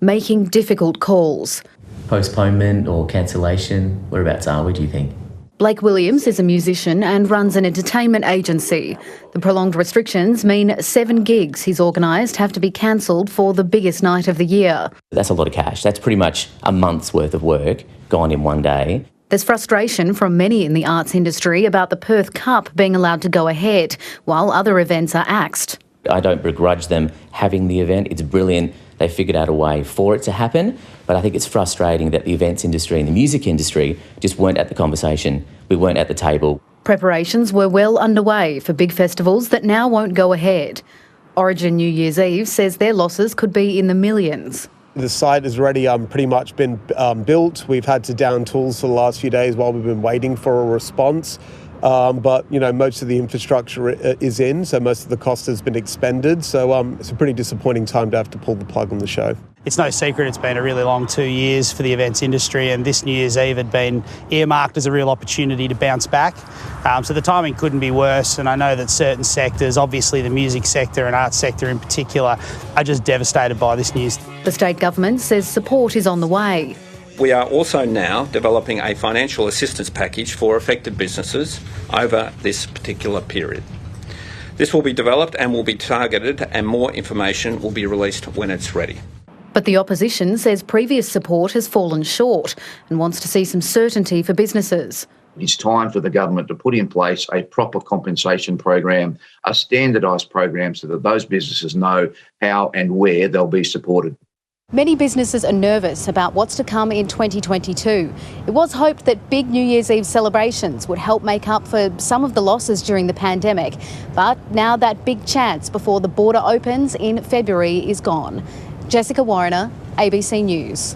making difficult calls. Postponement or cancellation, whereabouts are we, do you think? Blake Williams is a musician and runs an entertainment agency. The prolonged restrictions mean 7 gigs he's organised have to be cancelled for the biggest night of the year. That's a lot of cash. That's pretty much a month's worth of work gone in one day. There's frustration from many in the arts industry about the Perth Cup being allowed to go ahead, while other events are axed. I don't begrudge them having the event. It's brilliant. They figured out a way for it to happen. But I think it's frustrating that the events industry and the music industry just weren't at the conversation. We weren't at the table. Preparations were well underway for big festivals that now won't go ahead. Origin New Year's Eve says their losses could be in the millions. The site has already pretty much been built. We've had to down tools for the last few days while we've been waiting for a response. But, you know, most of the infrastructure is in, so most of the cost has been expended. So it's a pretty disappointing time to have to pull the plug on the show. It's no secret it's been a really long 2 years for the events industry, and this New Year's Eve had been earmarked as a real opportunity to bounce back. So the timing couldn't be worse, and I know that certain sectors, obviously the music sector and arts sector in particular, are just devastated by this news. The state government says support is on the way. We are also now developing a financial assistance package for affected businesses over this particular period. This will be developed and will be targeted, and more information will be released when it's ready. But the opposition says previous support has fallen short and wants to see some certainty for businesses. It's time for the government to put in place a proper compensation program, a standardised program, so that those businesses know how and where they'll be supported. Many businesses are nervous about what's to come in 2022. It was hoped that big New Year's Eve celebrations would help make up for some of the losses during the pandemic. But now that big chance before the border opens in February is gone. Jessica Warriner, ABC News.